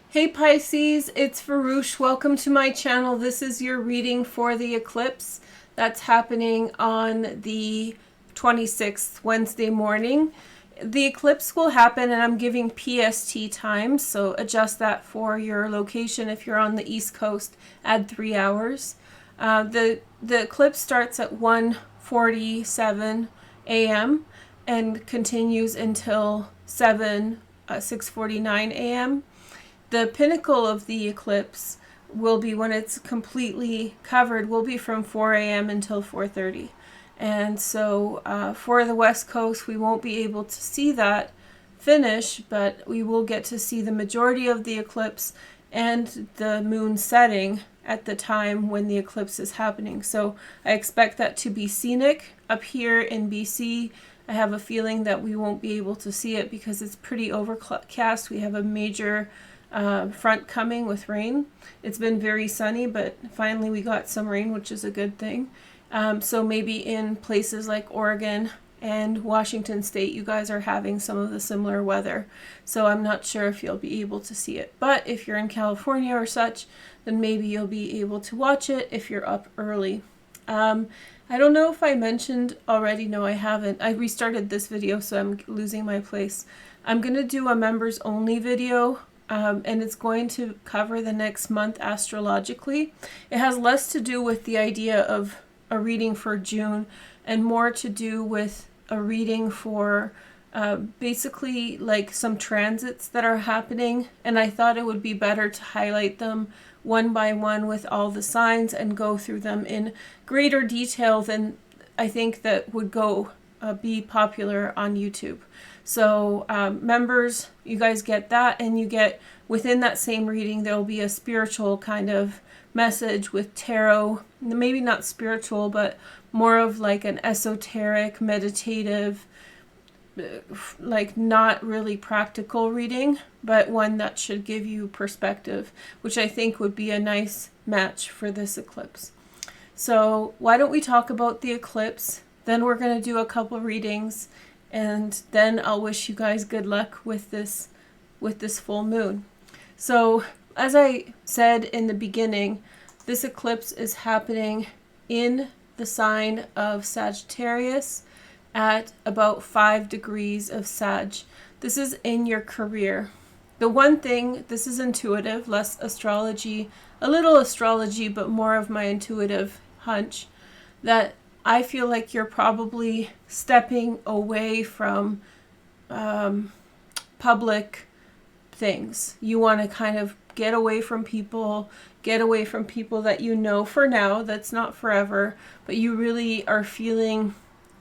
Hey Pisces, it's Veroosh. Welcome to my channel. This is your reading for the eclipse that's happening on the 26th, Wednesday morning. The eclipse will happen, and I'm giving PST time, so adjust that for your location. If you're on the East Coast, add 3 hours. The eclipse starts at 1:47 a.m. and continues until 6:49 a.m. The pinnacle of the eclipse will be, when it's completely covered, will be from 4 a.m. until 4:30. And so for the West Coast, we won't be able to see that finish, but we will get to see the majority of the eclipse and the moon setting at the time when the eclipse is happening. So I expect that to be scenic. Up here in BC, I have a feeling that we won't be able to see it because it's pretty overcast. We have a major front coming with rain. It's been very sunny, but finally we got some rain, which is a good thing. So maybe in places like Oregon and Washington State, you guys are having some of the similar weather. So I'm not sure if you'll be able to see it. But if you're in California or such, then maybe you'll be able to watch it if you're up early. I don't know if I mentioned already. No, I haven't. I restarted this video, so I'm losing my place. I'm going to do a members only video. And it's going to cover the next month astrologically. It has less to do with the idea of a reading for June and more to do with a reading for basically like some transits that are happening. And I thought it would be better to highlight them one by one with all the signs and go through them in greater detail than I think that would be popular on YouTube. So members, you guys get that, and you get within that same reading, there'll be a spiritual kind of message with tarot, maybe not spiritual, but more of like an esoteric, meditative, like not really practical reading, but one that should give you perspective, which I think would be a nice match for this eclipse. So why don't we talk about the eclipse? Then we're going to do a couple readings, and then I'll wish you guys good luck with this full moon. So as I said in the beginning, this eclipse is happening in the sign of Sagittarius at about 5 degrees of Sag. This is in your career. The one thing, this is intuitive, less astrology, a little astrology, but more of my intuitive hunch, that I feel like you're probably stepping away from public things. You want to kind of get away from people that you know for now. That's not forever, but you really are feeling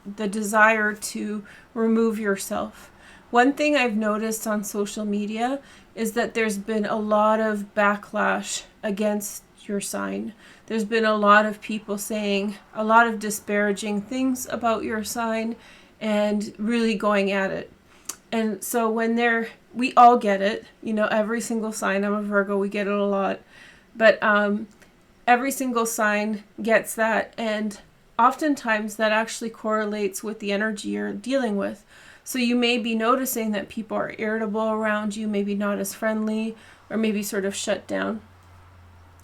the desire to remove yourself. One thing I've noticed on social media is that there's been a lot of backlash against your sign. There's been a lot of people saying a lot of disparaging things about your sign and really going at it. And so we all get it, every single sign. I'm a Virgo, we get it a lot. But every single sign gets that, and oftentimes that actually correlates with the energy you're dealing with. So you may be noticing that people are irritable around you, maybe not as friendly, or maybe sort of shut down.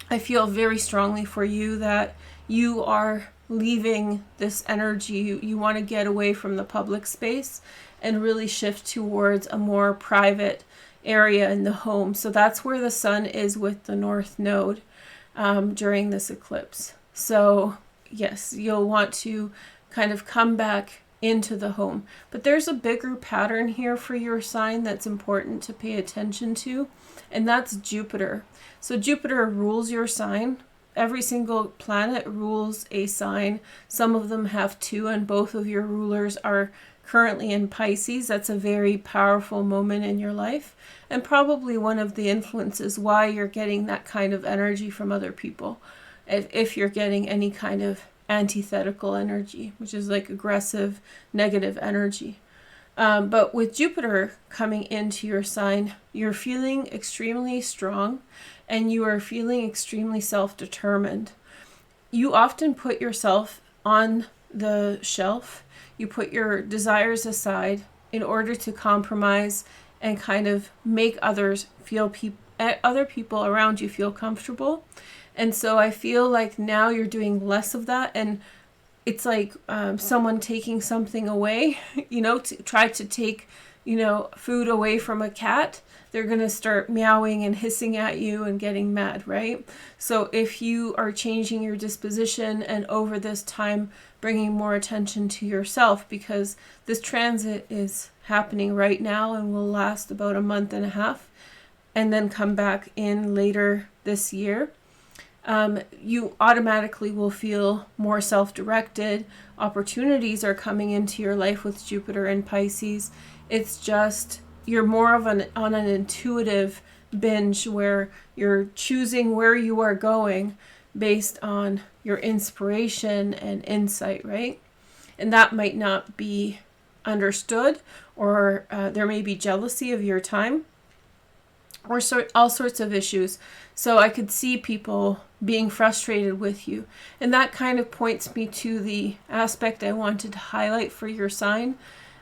I feel very strongly for you that you are leaving this energy. You want to get away from the public space and really shift towards a more private area in the home. So that's where the sun is with the North Node during this eclipse. So yes, you'll want to kind of come back into the home. But there's a bigger pattern here for your sign that's important to pay attention to, and that's Jupiter. So Jupiter rules your sign. Every single planet rules a sign. Some of them have two, and both of your rulers are currently in Pisces. That's a very powerful moment in your life, and probably one of the influences why you're getting that kind of energy from other people. If you're getting any kind of antithetical energy, which is like aggressive, negative energy. But with Jupiter coming into your sign, you're feeling extremely strong and you are feeling extremely self-determined. You often put yourself on the shelf. You put your desires aside in order to compromise and kind of make others feel other people around you feel comfortable. And so I feel like now you're doing less of that, and it's like someone taking something away, to try to take, food away from a cat. They're going to start meowing and hissing at you and getting mad, right? So if you are changing your disposition and over this time bringing more attention to yourself, because this transit is happening right now and will last about a month and a half and then come back in later this year, you automatically will feel more self-directed. Opportunities are coming into your life with Jupiter and Pisces. It's just you're more of on an intuitive binge where you're choosing where you are going based on your inspiration and insight, right? And that might not be understood, or there may be jealousy of your time, or all sorts of issues. So I could see people being frustrated with you. And that kind of points me to the aspect I wanted to highlight for your sign.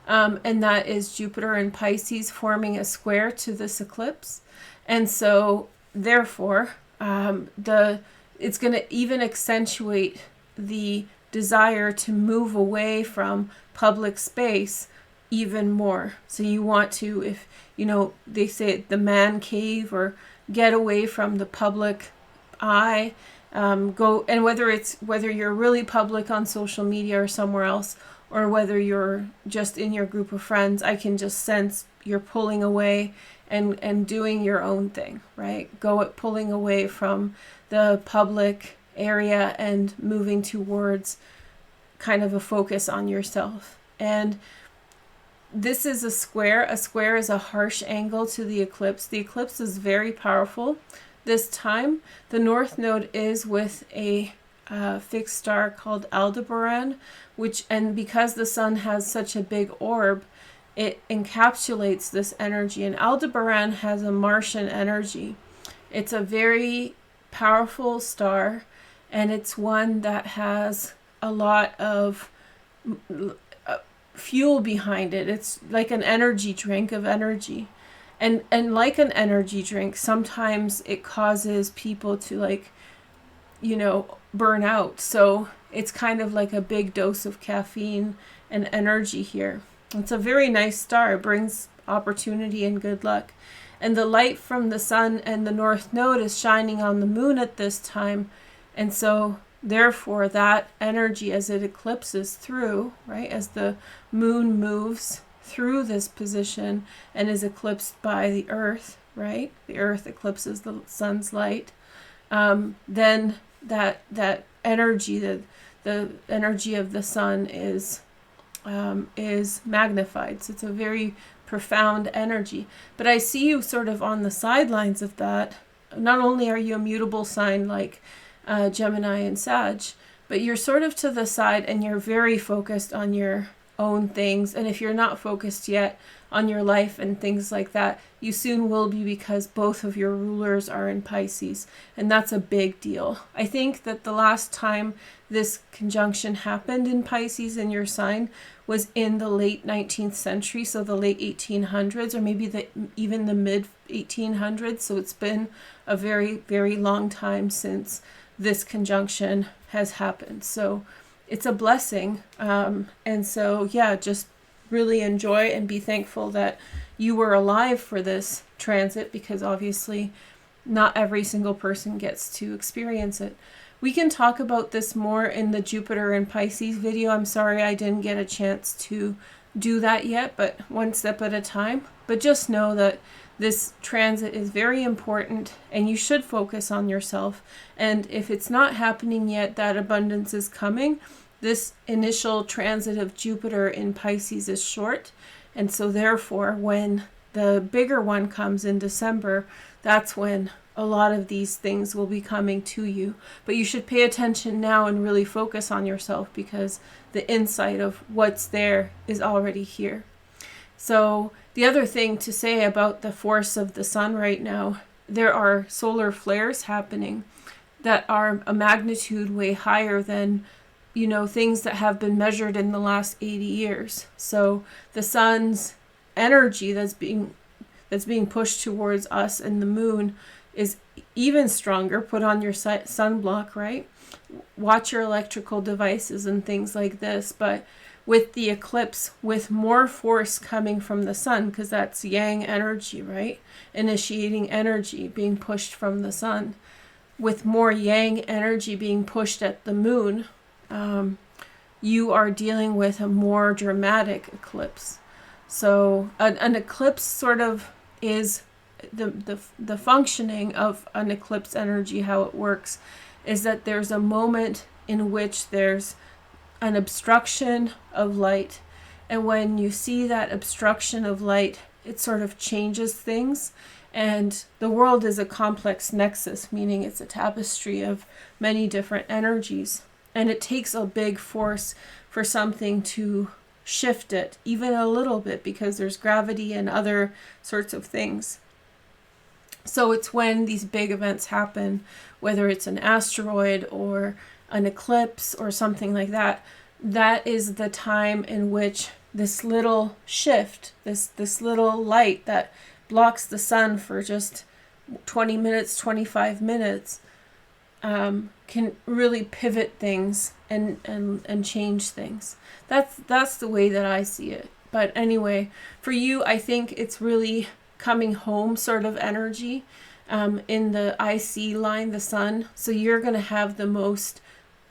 And that is Jupiter and Pisces forming a square to this eclipse. And so therefore, it's going to even accentuate the desire to move away from public space even more. So you want to, if they say the man cave, or get away from the public eye, go, and whether you're really public on social media or somewhere else, or whether you're just in your group of friends, I can just sense you're pulling away and doing your own thing, right? Pulling away from the public area and moving towards kind of a focus on yourself. And this is a square. A square is a harsh angle to the eclipse. The eclipse is very powerful this time. The North Node is with a fixed star called Aldebaran, and because the sun has such a big orb, it encapsulates this energy. And Aldebaran has a Martian energy. It's a very powerful star, and it's one that has a lot of fuel behind it. It's like an energy drink of energy. And like an energy drink, sometimes it causes people to burn out. So it's kind of like a big dose of caffeine and energy here. It's a very nice star. It brings opportunity and good luck. And the light from the sun and the North Node is shining on the moon at this time. And so therefore that energy, as it eclipses through, right, as the moon moves through this position and is eclipsed by the earth, right? The earth eclipses the sun's light. Then that energy, the energy of the sun is magnified. So it's a very profound energy. But I see you sort of on the sidelines of that. Not only are you a mutable sign like Gemini and Sag, but you're sort of to the side and you're very focused on your own things. And if you're not focused yet on your life and things like that, you soon will be, because both of your rulers are in Pisces, and that's a big deal. I think that the last time this conjunction happened in Pisces in your sign was in the late 19th century, so the late 1800s, or maybe even the mid 1800s. So it's been a very, very long time since this conjunction has happened. So it's a blessing. And so, yeah, just really enjoy and be thankful that you were alive for this transit, because obviously not every single person gets to experience it. We can talk about this more in the Jupiter and Pisces video. I'm sorry I didn't get a chance to do that yet, but one step at a time. But just know that this transit is very important and you should focus on yourself. And if it's not happening yet, that abundance is coming. This initial transit of Jupiter in Pisces is short. And so therefore, when the bigger one comes in December, that's when a lot of these things will be coming to you. But you should pay attention now and really focus on yourself, because the insight of what's there is already here. So the other thing to say about the force of the sun right now, there are solar flares happening that are a magnitude way higher than, things that have been measured in the last 80 years. So the sun's energy that's being pushed towards us, and the moon is even stronger. Put on your sunblock, right? Watch your electrical devices and things like this. But with the eclipse, with more force coming from the sun, because that's yang energy, right? Initiating energy being pushed from the sun. With more yang energy being pushed at the moon, you are dealing with a more dramatic eclipse. So an eclipse sort of is the functioning of an eclipse energy. How it works is that there's a moment in which there's an obstruction of light, and when you see that obstruction of light, it sort of changes things. And the world is a complex nexus, meaning it's a tapestry of many different energies, and it takes a big force for something to shift it even a little bit, because there's gravity and other sorts of things. So it's when these big events happen, whether it's an asteroid or an eclipse or something like that, that is the time in which this little shift, this little light that blocks the sun for just 20 minutes, 25 minutes, can really pivot things and change things. That's the way that I see it. But anyway, for you, I think it's really coming home sort of energy in the IC line, the sun. So you're going to have the most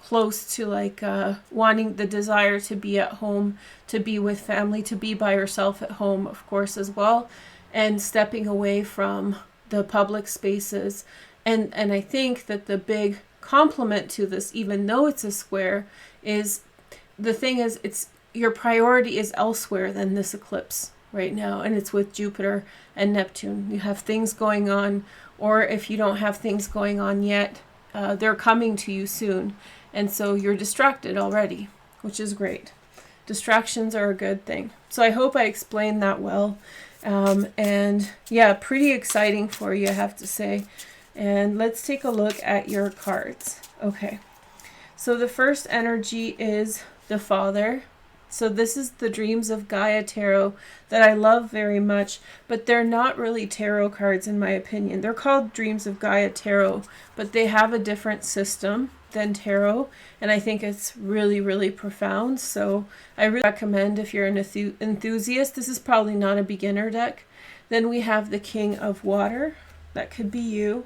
close to like wanting the desire to be at home, to be with family, to be by yourself at home, of course, as well, and stepping away from the public spaces. And I think that the big complement to this, even though it's a square, is the thing is it's your priority is elsewhere than this eclipse right now, and it's with Jupiter and Neptune. You have things going on, or if you don't have things going on yet, they're coming to you soon, and so you're distracted already, which is great. Distractions are a good thing. So I hope I explained that well. And yeah, pretty exciting for you, I have to say. And let's take a look at your cards. Okay, so the first energy is the Father. So this is the Dreams of Gaia Tarot that I love very much, but they're not really tarot cards in my opinion. They're called Dreams of Gaia Tarot, but they have a different system than tarot, and I think it's really, really profound. So I really recommend, if you're an enthusiast, this is probably not a beginner deck. Then we have the King of Water. That could be you.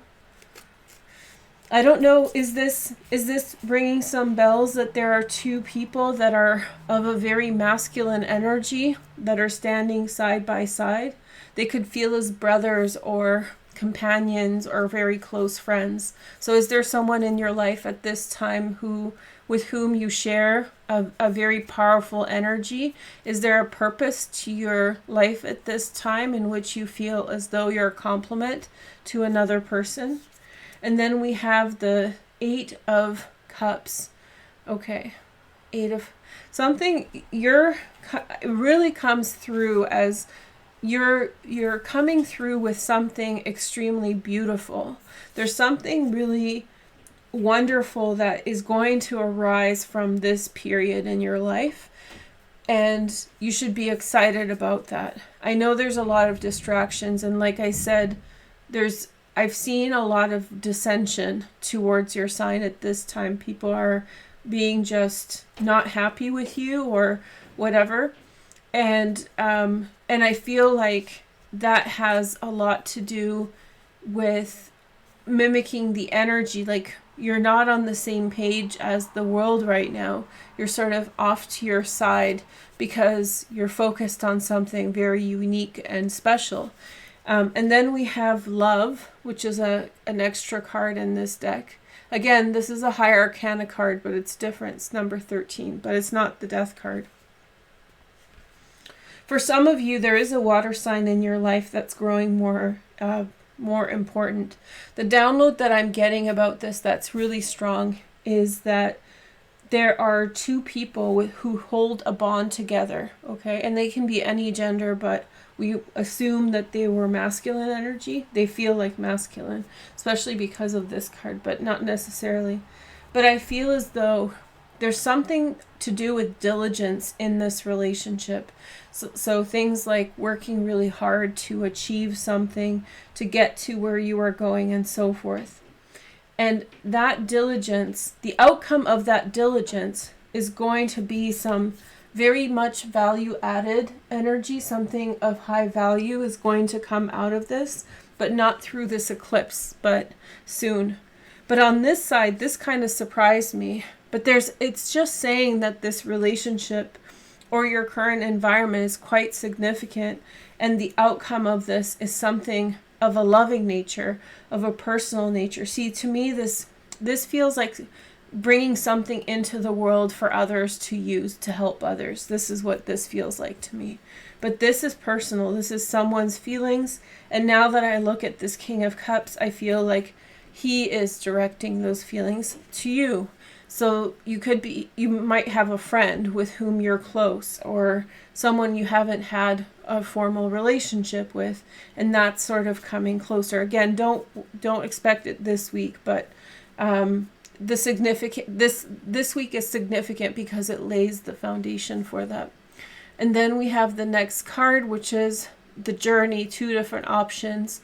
I don't know, is this ringing some bells, that there are two people that are of a very masculine energy that are standing side by side? They could feel as brothers or companions or very close friends. So is there someone in your life at this time with whom you share a very powerful energy? Is there a purpose to your life at this time in which you feel as though you're a complement to another person? And then we have the Eight of Cups. Okay, something really comes through as you're coming through with something extremely beautiful. There's something really wonderful that is going to arise from this period in your life, and you should be excited about that. I know there's a lot of distractions, and like I said, I've seen a lot of dissension towards your sign at this time. People are being just not happy with you or whatever. And I feel like that has a lot to do with mimicking the energy. Like, you're not on the same page as the world right now. You're sort of off to your side because you're focused on something very unique and special. And then we have Love, which is an extra card in this deck. Again, this is a higher arcana card, but it's different. It's number 13, but it's not the Death card. For some of you, there is a water sign in your life that's growing more important. The download that I'm getting about this that's really strong is that there are two people who hold a bond together, okay? And they can be any gender, but we assume that they were masculine energy. They feel like masculine, especially because of this card, but not necessarily. But I feel as though there's something to do with diligence in this relationship. So things like working really hard to achieve something, to get to where you are going, and so forth. And that diligence, the outcome of that diligence is going to be some very much value added energy. Something of high value is going to come out of this, but not through this eclipse, but soon. But on this side, this kind of surprised me. But it's just saying that this relationship or your current environment is quite significant, and the outcome of this is something of a loving nature, of a personal nature. See, to me, this feels like bringing something into the world for others to use to help others. This is what this feels like to me. But this is personal. This is someone's feelings. And now that I look at this King of Cups, I feel like he is directing those feelings to you. So you might have a friend with whom you're close, or someone you haven't had a formal relationship with, and that's sort of coming closer. Again, don't expect it this week, but this week is significant because it lays the foundation for that. And then we have the next card, which is the journey, 2 different options.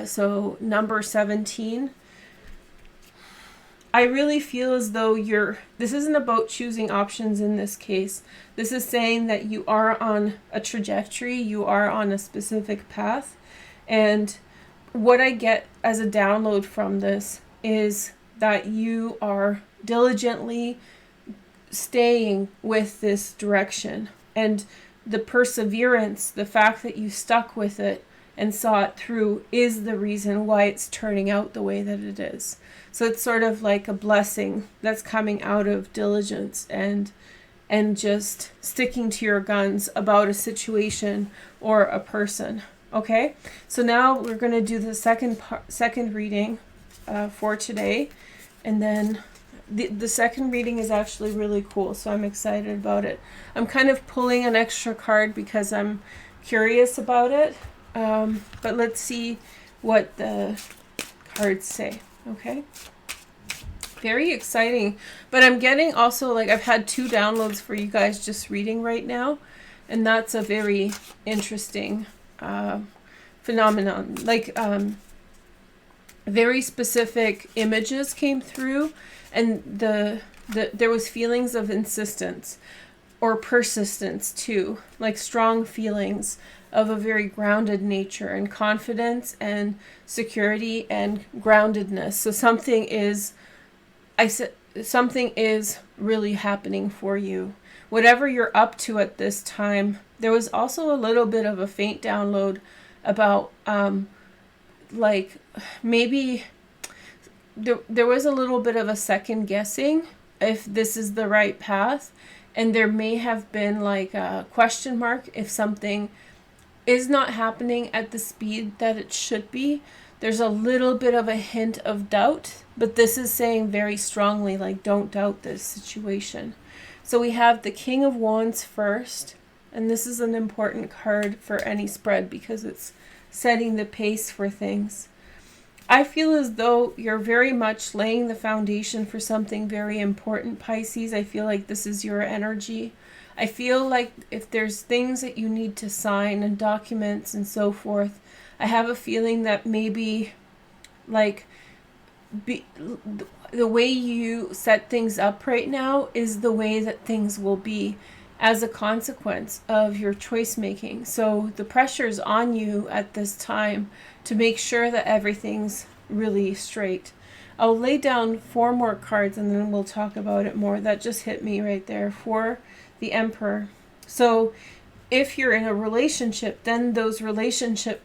So number 17. I really feel as though this isn't about choosing options in this case. This is saying that you are on a trajectory, you are on a specific path. And what I get as a download from this is that you are diligently staying with this direction. And the perseverance, the fact that you stuck with it and saw it through, is the reason why it's turning out the way that it is. So it's sort of like a blessing that's coming out of diligence and just sticking to your guns about a situation or a person. Okay, so now we're going to do the second reading for today, and then the second reading is actually really cool, so I'm excited about it. I'm kind of pulling an extra card because I'm curious about it, but let's see what the cards say. Okay, very exciting. But I'm getting also, like, I've had 2 downloads for you guys just reading right now, and that's a very interesting phenomenon. Like, very specific images came through, and there was feelings of insistence or persistence too, like strong feelings of a very grounded nature and confidence and security and groundedness. So something is really happening for you. Whatever you're up to at this time. There was also a little bit of a faint download about like maybe there was a little bit of a second guessing if this is the right path, and there may have been like a question mark if something is not happening at the speed that it should be. There's a little bit of a hint of doubt, but this is saying very strongly, like, don't doubt this situation. So we have the King of Wands first, and this is an important card for any spread because it's setting the pace for things. I feel as though you're very much laying the foundation for something very important, Pisces. I feel like this is your energy. I feel like if there's things that you need to sign and documents and so forth, I have a feeling that maybe like the way you set things up right now is the way that things will be as a consequence of your choice making. So the pressure's on you at this time to make sure that everything's really straight. I'll lay down 4 more cards and then we'll talk about it more. That just hit me right there for the Emperor. So if you're in a relationship, then those relationship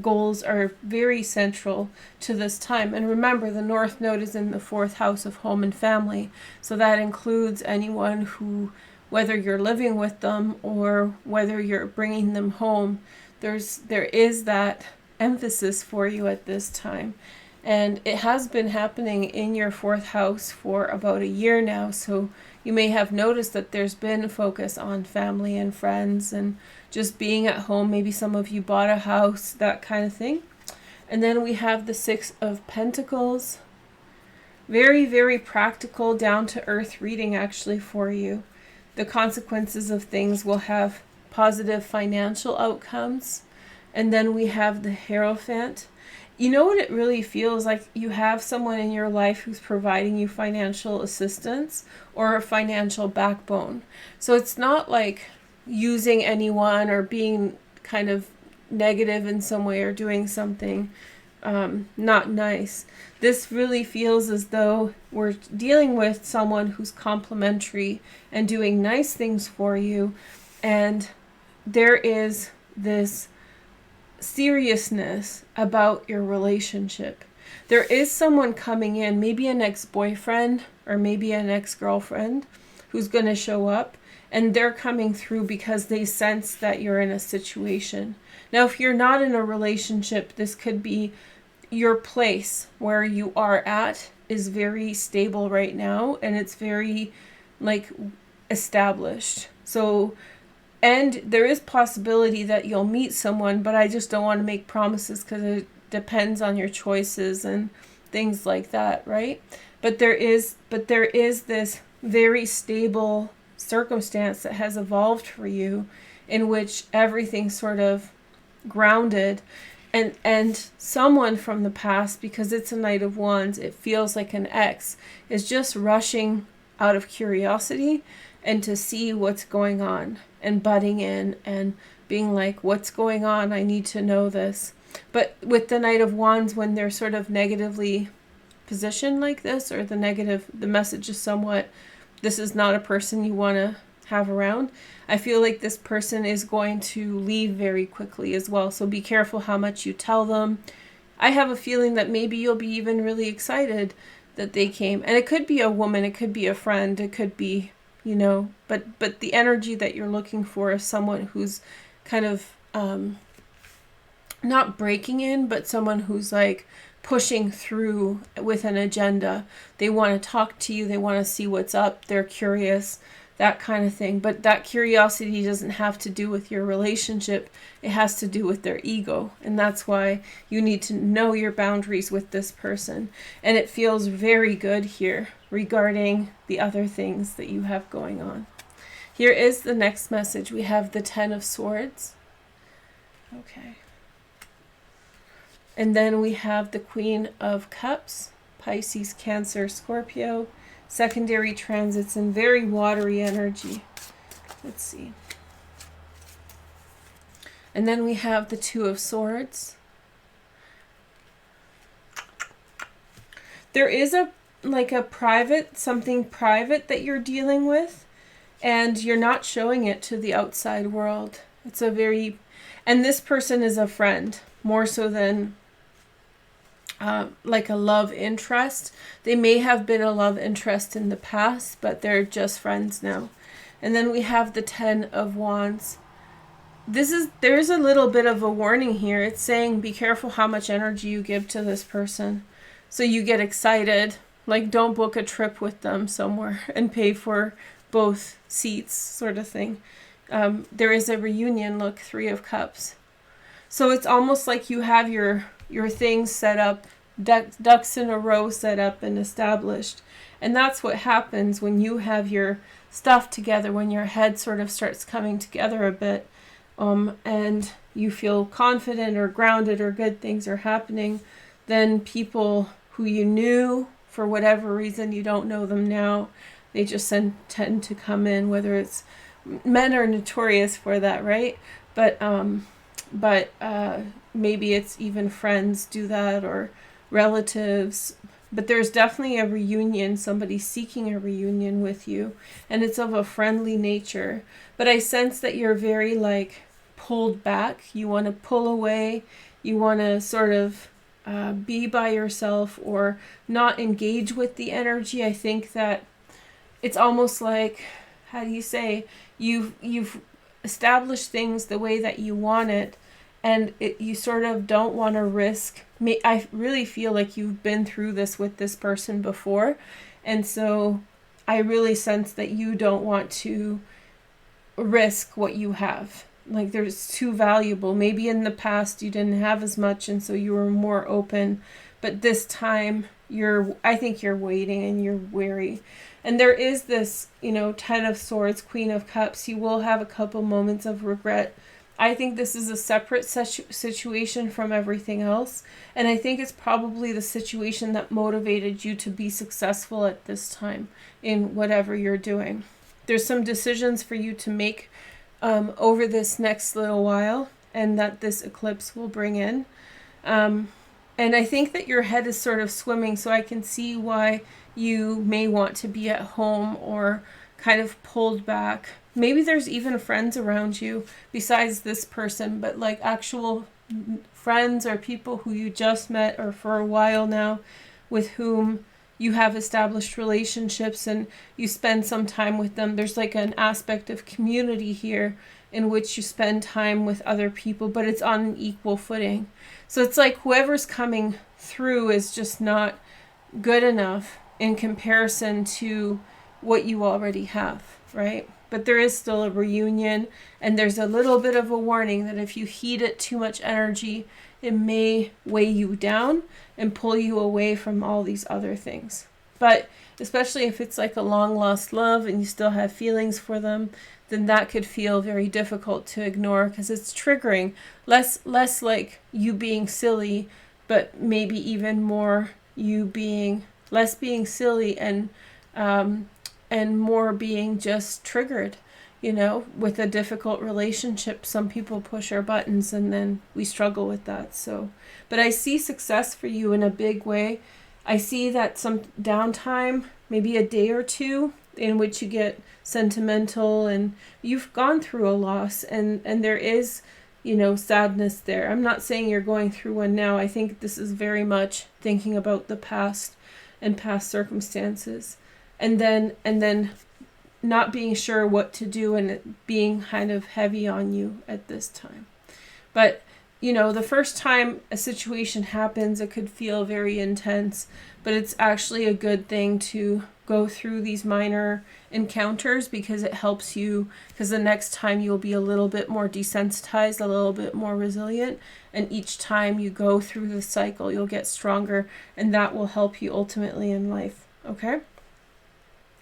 goals are very central to this time. And remember, the North Node is in the 4th house of home and family. So that includes anyone who, whether you're living with them or whether you're bringing them home, there is that emphasis for you at this time. And it has been happening in your 4th house for about a year now. So you may have noticed that there's been a focus on family and friends and just being at home. Maybe some of you bought a house, that kind of thing. And then we have the 6 of Pentacles. Very, very practical, down to earth reading actually for you. The consequences of things will have positive financial outcomes. And then we have the Hierophant. You know what it really feels like? You have someone in your life who's providing you financial assistance or a financial backbone. So it's not like using anyone or being kind of negative in some way or doing something not nice. This really feels as though we're dealing with someone who's complimentary and doing nice things for you. And there is this seriousness about your relationship. There is someone coming in, maybe an ex-boyfriend or maybe an ex-girlfriend, who's going to show up, and they're coming through because they sense that you're in a situation. Now, if you're not in a relationship, this could be your place where you are at is very stable right now, and it's very like established. So, and there is possibility that you'll meet someone, but I just don't want to make promises because it depends on your choices and things like that, right? But there is this very stable circumstance that has evolved for you in which everything's sort of grounded. And someone from the past, because it's a Knight of Wands, it feels like an ex, is just rushing out of curiosity and to see what's going on and butting in and being like, what's going on? I need to know this. But with the Knight of Wands, when they're sort of negatively positioned like this, or the message is somewhat, this is not a person you want to have around, I feel like this person is going to leave very quickly as well. So be careful how much you tell them. I have a feeling that maybe you'll be even really excited that they came. And it could be a woman, it could be a friend, it could be, but the energy that you're looking for is someone who's kind of not breaking in, but someone who's like pushing through with an agenda. They want to talk to you, they want to see what's up, they're curious, that kind of thing. But that curiosity doesn't have to do with your relationship. It has to do with their ego. And that's why you need to know your boundaries with this person. And it feels very good here regarding the other things that you have going on. Here is the next message. We have the Ten of Swords. Okay. And then we have the Queen of Cups, Pisces, Cancer, Scorpio. Secondary transits and very watery energy. Let's see. And then we have the Two of Swords. There is something private that you're dealing with, and you're not showing it to the outside world. And this person is a friend, more so than like a love interest. They may have been a love interest in the past, but they're just friends now. And then we have the Ten of Wands. There's a little bit of a warning here. It's saying be careful how much energy you give to this person. So you get excited, like don't book a trip with them somewhere and pay for both seats, sort of thing. There is a reunion, look, Three of Cups. So it's almost like you have your things set up, ducks in a row set up and established. And that's what happens when you have your stuff together, when your head sort of starts coming together a bit, and you feel confident or grounded or good things are happening. Then people who you knew, for whatever reason, you don't know them now, they just tend to come in, whether it's men are notorious for that, right? But maybe it's even friends do that, or relatives. But there's definitely a reunion, somebody seeking a reunion with you, and it's of a friendly nature. But I sense that you're very pulled back. You want to pull away. You want to sort of be by yourself or not engage with the energy. I think that it's almost like, how do you say, you've established things the way that you want it, and you sort of don't want to risk. I really feel like you've been through this with this person before, and so I really sense that you don't want to risk what you have. Like there's too valuable. Maybe in the past you didn't have as much, and so you were more open, but this time I think you're waiting and you're weary. And there is this, you know, 10 of Swords, Queen of Cups. You will have a couple moments of regret. I think this is a separate situation from everything else. And I think it's probably the situation that motivated you to be successful at this time in whatever you're doing. There's some decisions for you to make over this next little while, and that this eclipse will bring in. And I think that your head is sort of swimming, so I can see why you may want to be at home or kind of pulled back. Maybe there's even friends around you besides this person, but like actual friends or people who you just met or for a while now, with whom you have established relationships and you spend some time with them. There's like an aspect of community here in which you spend time with other people, but it's on an equal footing. So it's like whoever's coming through is just not good enough in comparison to what you already have, right? But there is still a reunion, and there's a little bit of a warning that if you heed it too much energy, it may weigh you down and pull you away from all these other things. But especially if it's like a long lost love and you still have feelings for them, then that could feel very difficult to ignore because it's triggering. Less like you being silly, but maybe even more you being less being silly and more being just triggered, you know, with a difficult relationship. Some people push our buttons and then we struggle with that. So, but I see success for you in a big way. I see that some downtime, maybe a day or two, in which you get sentimental and you've gone through a loss and there is, you know, sadness there. I'm not saying you're going through one now. I think this is very much thinking about the past and past circumstances. And then not being sure what to do and it being kind of heavy on you at this time. But, you know, the first time a situation happens, it could feel very intense, but it's actually a good thing to go through these minor encounters because it helps you, because the next time you'll be a little bit more desensitized, a little bit more resilient, and each time you go through the cycle, you'll get stronger, and that will help you ultimately in life, okay?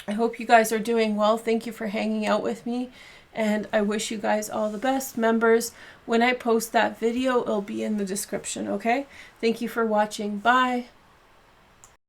I hope you guys are doing well. Thank you for hanging out with me, and I wish you guys all the best. Members, when I post that video, it'll be in the description, okay? Thank you for watching. Bye.